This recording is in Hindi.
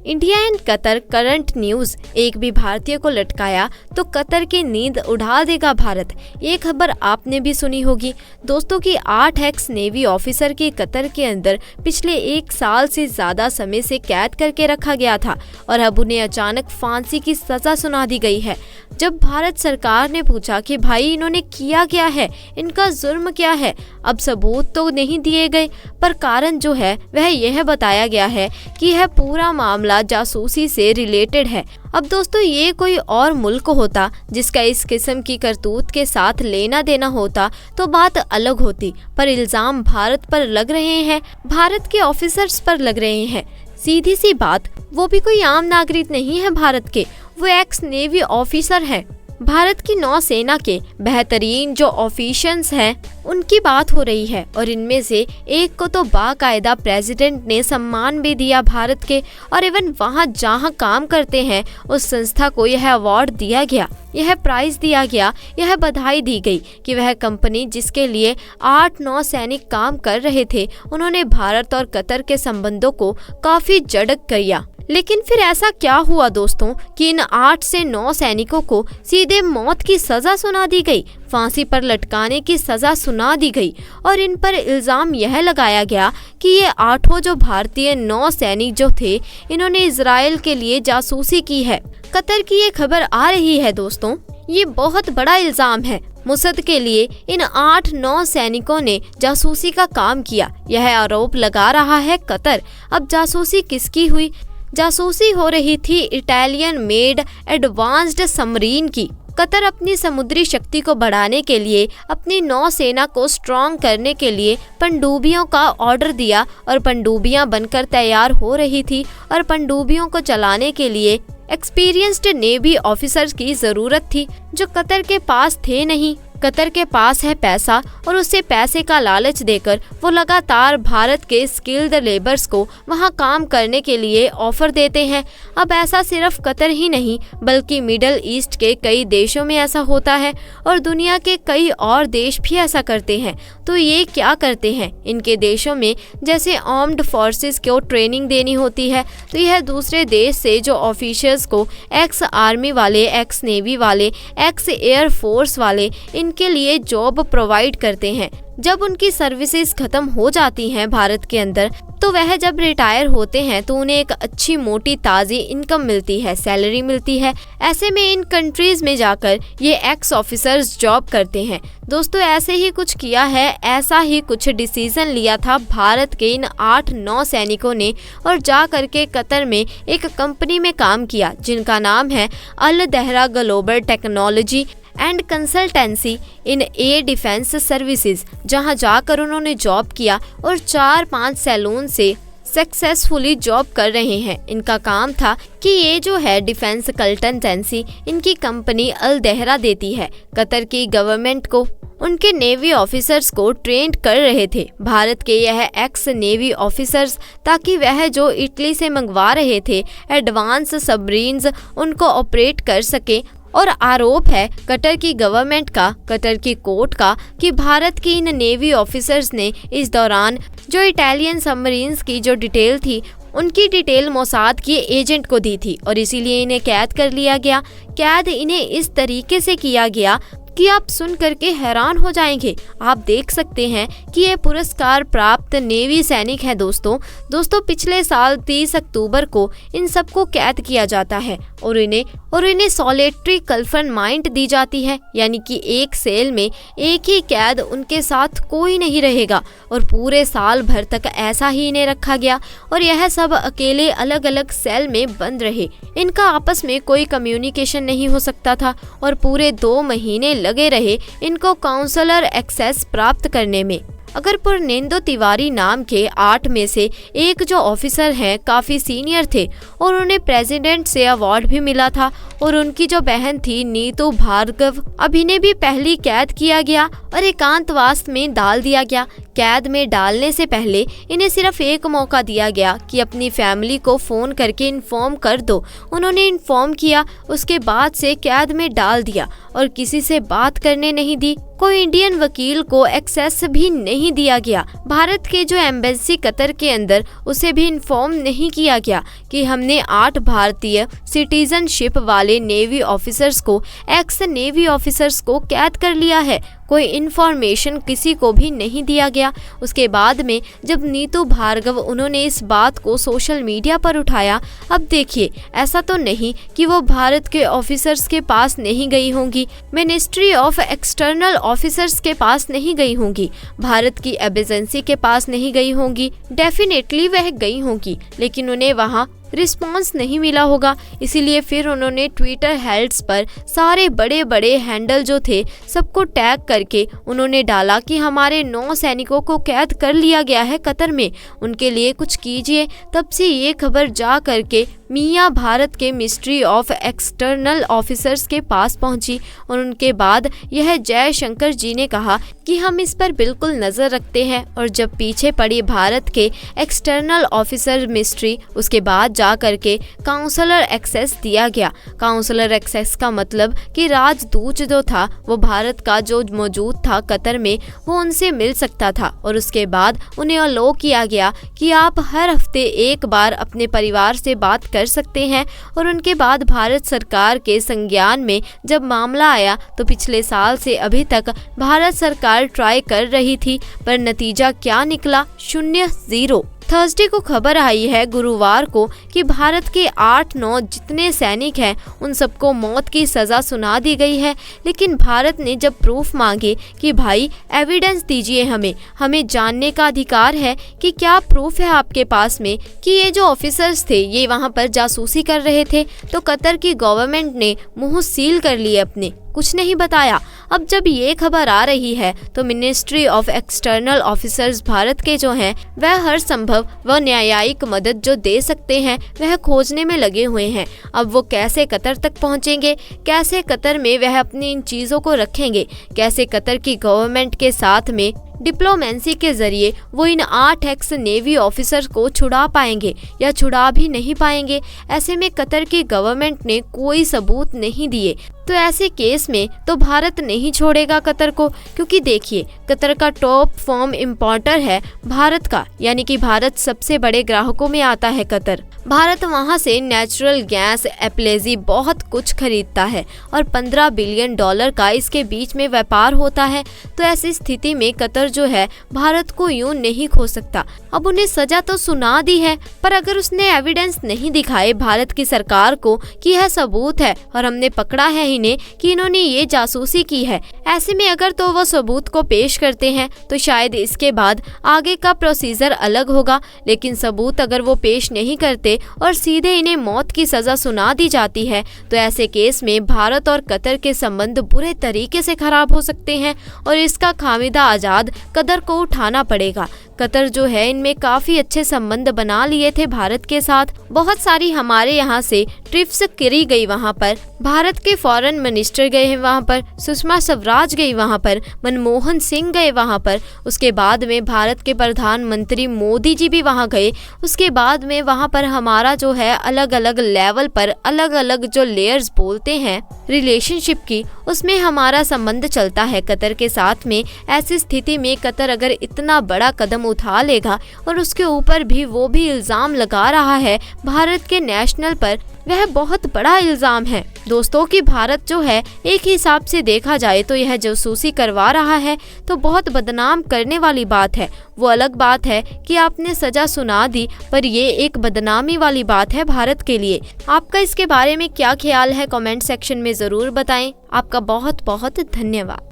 India and Qatar current news, एक भी भारतीय को लटकाया तो कतर की नींद उड़ा देगा भारत। ये खबर आपने भी सुनी होगी दोस्तों की 8 एक्स नेवी ऑफिसर की कतर के अंदर पिछले 1 साल से ज्यादा समय से कैद करके रखा गया था और अब उन्हें अचानक फांसी की सजा सुना दी गई है। जब भारत सरकार ने पूछा कि भाई इन्होंने किया क्या है, इनका जुर्म क्या है, अब सबूत तो नहीं दिए गए, पर कारण जो है वह यह बताया गया है कि यह पूरा मामला जासूसी से रिलेटेड है। अब दोस्तों ये कोई और मुल्क होता जिसका इस किस्म की करतूत के साथ लेना देना होता तो बात अलग होती, पर इल्जाम भारत पर लग रहे हैं, भारत के ऑफिसर्स पर लग रहे हैं। सीधी सी बात, वो भी कोई आम नागरिक नहीं है भारत के, वो एक्स नेवी ऑफिसर है। भारत की नौसेना के बेहतरीन जो ऑफिशियल्स हैं उनकी बात हो रही है और इनमें से एक को तो बाकायदा प्रेसिडेंट ने सम्मान भी दिया भारत के, और इवन वहां जहां काम करते हैं उस संस्था को यह अवार्ड दिया गया, यह प्राइज दिया गया, यह बधाई दी गई कि वह कंपनी जिसके लिए 8-9 सैनिक काम कर रहे थे उन्होंने भारत और कतर के संबंधों को काफी जड़क किया। लेकिन फिर ऐसा क्या हुआ दोस्तों कि इन 8 से 9 सैनिकों को सीधे मौत की सजा सुना दी गई, फांसी पर लटकाने की सजा सुना दी गई और इन पर इल्जाम यह लगाया गया कि ये 8 जो भारतीय 9 सैनिक जो थे इन्होंने इजराइल के लिए जासूसी की है। कतर की ये खबर आ रही है दोस्तों, ये बहुत बड़ा इल्जाम है। मुसद के लिए इन 8-9 सैनिकों ने जासूसी का काम किया, यह आरोप लगा रहा है कतर। अब जासूसी किसकी हुई? जासूसी हो रही थी इटालियन मेड एडवांस्ड सबमरीन की। कतर अपनी समुद्री शक्ति को बढ़ाने के लिए, अपनी नौसेना को स्ट्रॉन्ग करने के लिए पनडुब्बियों का ऑर्डर दिया और पनडुब्बियां बनकर तैयार हो रही थी और पनडुब्बियों को चलाने के लिए एक्सपीरियंस्ड नेवी ऑफिसर्स की जरूरत थी जो कतर के पास थे नहीं। कतर के पास है पैसा और उससे पैसे का लालच देकर वो लगातार भारत के स्किल्ड लेबर्स को वहां काम करने के लिए ऑफर देते हैं। अब ऐसा सिर्फ कतर ही नहीं बल्कि मिडल ईस्ट के कई देशों में ऐसा होता है और दुनिया के कई और देश भी ऐसा करते हैं। तो ये क्या करते हैं, इनके देशों में जैसे आर्म्ड फोर्सेस को ट्रेनिंग देनी होती है तो यह दूसरे देश से जो ऑफिसर्स को एक्स आर्मी वाले, एक्स नेवी वाले, एक्स एयर फोर्स वाले इनके लिए जॉब प्रोवाइड करते हैं। जब उनकी सर्विसेज खत्म हो जाती हैं भारत के अंदर तो वह जब रिटायर होते हैं तो उन्हें एक अच्छी मोटी ताज़ी इनकम मिलती है, सैलरी मिलती है। ऐसे में इन कंट्रीज में जाकर ये एक्स ऑफिसर्स जॉब करते हैं। दोस्तों ऐसे ही कुछ किया है, ऐसा ही कुछ डिसीजन लिया था भारत के इन 8-9 सैनिकों ने और जा करके कतर में एक कंपनी में काम किया जिनका नाम है Al Dahra global technology and consultancy in air defence services, जहां जाकर उन्होंने जॉब किया और 4-5 सैलून से सक्सेसफुली जॉब कर रहे हैं। इनका काम था कि ये जो है डिफेंस कंसल्टेंसी इनकी कंपनी अल दहरा देती है कतर की गवर्नमेंट को। उनके नेवी ऑफिसर्स को ट्रेंड कर रहे थे भारत के यह एक्स नेवी ऑफिसर्स, ताकि वह जो इटली से मंगवा रहे थे एडवांस सबमरीन्स उनको ऑपरेट कर सके। और आरोप है कतर की गवर्नमेंट का, कतर की कोर्ट का, कि भारत की इन नेवी ऑफिसर्स ने इस दौरान जो इटालियन सबमरीन्स की जो डिटेल थी उनकी डिटेल मोसाद के एजेंट को दी थी और इसीलिए इन्हें कैद कर लिया गया। कैद इन्हें इस तरीके से किया गया कि आप सुन करके हैरान हो जाएंगे। आप देख सकते हैं कि ये पुरस्कार प्राप्त नेवी सैनिक है दोस्तों पिछले साल 30 अक्टूबर को इन सबको कैद किया जाता है और इन्हें सॉलिटरी कन्फाइनमेंट दी जाती है, यानी कि एक सेल में एक ही कैद, उनके साथ कोई नहीं रहेगा और पूरे साल भर तक ऐसा ही इन्हें रखा गया और यह सब अकेले अलग अलग सेल में बंद रहे। इनका आपस में कोई कम्युनिकेशन नहीं हो सकता था और पूरे 2 महीने लगे रहे इनको काउंसलर एक्सेस प्राप्त करने में। अगर पुरनेंदो तिवारी नाम के 8 में से एक जो ऑफिसर हैं काफ़ी सीनियर थे और उन्हें प्रेसिडेंट से अवार्ड भी मिला था और उनकी जो बहन थी नीतू भार्गव, अब इन्हें भी पहली कैद किया गया और एकांतवास में डाल दिया गया। कैद में डालने से पहले इन्हें सिर्फ एक मौका दिया गया कि अपनी फैमिली को फ़ोन करके इन्फॉर्म कर दो। उन्होंने इन्फॉर्म किया, उसके बाद से कैद में डाल दिया और किसी से बात करने नहीं दी। कोई इंडियन वकील को एक्सेस भी नहीं दिया गया। भारत के जो एम्बेसी कतर के अंदर उसे भी इन्फॉर्म नहीं किया गया कि हमने 8 भारतीय सिटीजनशिप वाले नेवी ऑफिसर्स को, एक्स नेवी ऑफिसर्स को कैद कर लिया है। कोई इन्फॉर्मेशन किसी को भी नहीं दिया गया। उसके बाद में जब नीतू भार्गव उन्होंने इस बात को सोशल मीडिया पर उठाया, अब देखिए ऐसा तो नहीं कि वो भारत के ऑफिसर्स के पास नहीं गई होंगी, मिनिस्ट्री ऑफ एक्सटर्नल ऑफिसर्स के पास नहीं गई होंगी, भारत की एम्बेसी के पास नहीं गई होंगी। डेफिनेटली वह गई होंगी, लेकिन उन्हें वहाँ रिस्पांस नहीं मिला होगा। इसीलिए फिर उन्होंने ट्विटर हैंडल्स पर सारे बड़े बड़े हैंडल जो थे सबको टैग करके उन्होंने डाला कि हमारे 9 सैनिकों को कैद कर लिया गया है कतर में, उनके लिए कुछ कीजिए। तब से ये खबर जा करके मियाँ भारत के मिनिस्ट्री ऑफ एक्सटर्नल ऑफिसर्स के पास पहुंची और उनके बाद यह जयशंकर जी ने कहा कि हम इस पर बिल्कुल नज़र रखते हैं। और जब पीछे पड़ी भारत के एक्सटर्नल ऑफिसर मिनिस्ट्री, उसके बाद जा करके काउंसलर एक्सेस दिया गया। काउंसलर एक्सेस का मतलब कि राजदूत जो था वो भारत का जो मौजूद था कतर में, वो उनसे मिल सकता था। और उसके बाद उन्हें अलो किया गया कि आप हर हफ्ते एक बार अपने परिवार से बात कर सकते हैं। और उनके बाद भारत सरकार के संज्ञान में जब मामला आया तो पिछले साल से अभी तक भारत सरकार ट्राई कर रही थी, पर नतीजा क्या निकला? 0-0। थर्सडे को खबर आई है गुरुवार को कि भारत के 8-9 जितने सैनिक हैं उन सबको मौत की सज़ा सुना दी गई है। लेकिन भारत ने जब प्रूफ मांगे कि भाई एविडेंस दीजिए, हमें जानने का अधिकार है कि क्या प्रूफ है आपके पास में कि ये जो ऑफिसर्स थे ये वहाँ पर जासूसी कर रहे थे, तो कतर की गवर्नमेंट ने मुंह सील कर लिए अपने, कुछ नहीं बताया। अब जब ये खबर आ रही है तो ministry of external officers Bharat के जो हैं वह हर संभव व न्यायिक मदद जो दे सकते हैं वह खोजने में लगे हुए हैं। अब वो कैसे कतर तक पहुंचेंगे, कैसे कतर में वह अपनी इन चीज़ों को रखेंगे, कैसे कतर की गवर्नमेंट के साथ में डिप्लोमेसी के जरिए वो इन 8 एक्स नेवी ऑफिसर को छुड़ा पाएंगे या छुड़ा भी नहीं पाएंगे। ऐसे में कतर की गवर्नमेंट ने कोई सबूत नहीं दिए, तो ऐसे केस में तो भारत नहीं छोड़ेगा कतर को, क्योंकि देखिए कतर का टॉप फर्म इंपोर्टर है भारत का, यानी कि भारत सबसे बड़े ग्राहकों में आता है कतर। भारत वहां से नेचुरल गैस, एलपीजी बहुत कुछ खरीदता है और $15 बिलियन का इसके बीच में व्यापार होता है। तो ऐसी स्थिति में कतर जो है भारत को यूं नहीं खो सकता। अब उन्हें सजा तो सुना दी है, पर अगर उसने एविडेंस नहीं दिखाए भारत की सरकार को कि यह सबूत है और हमने पकड़ा है इन्हें कि इन्होंने ये जासूसी की है, ऐसे में अगर तो वो सबूत को पेश करते हैं तो शायद इसके बाद आगे का प्रोसीजर अलग होगा। लेकिन सबूत अगर वो पेश नहीं करते और सीधे इन्हें मौत की सजा सुना दी जाती है तो ऐसे केस में भारत और कतर के संबंध बुरे तरीके से खराब हो सकते हैं और इसका खामिदा आजाद कतर को उठाना पड़ेगा। कतर जो है इनमें काफ़ी अच्छे संबंध बना लिए थे भारत के साथ। बहुत सारी हमारे यहाँ से ट्रिप्स करी गई वहाँ पर, भारत के फॉरेन मिनिस्टर गए हैं वहाँ पर, सुषमा स्वराज गई वहाँ पर, मनमोहन सिंह गए वहाँ पर, उसके बाद में भारत के प्रधानमंत्री मोदी जी भी वहाँ गए। उसके बाद में वहाँ पर हमारा जो है अलग अलग लेवल पर अलग अलग जो लेयर्स बोलते हैं रिलेशनशिप की, उसमें हमारा संबंध चलता है कतर के साथ में। ऐसी स्थिति में कतर अगर इतना बड़ा कदम उठा लेगा और उसके ऊपर भी वो भी इल्ज़ाम लगा रहा है भारत के नेशनल पर, वह बहुत बड़ा इल्ज़ाम है दोस्तों कि भारत जो है एक हिसाब से देखा जाए तो यह जासूसी करवा रहा है, तो बहुत बदनाम करने वाली बात है। वो अलग बात है कि आपने सजा सुना दी, पर ये एक बदनामी वाली बात है भारत के लिए। आपका इसके बारे में क्या ख्याल है, कमेंट सेक्शन में ज़रूर बताएं। आपका बहुत बहुत धन्यवाद।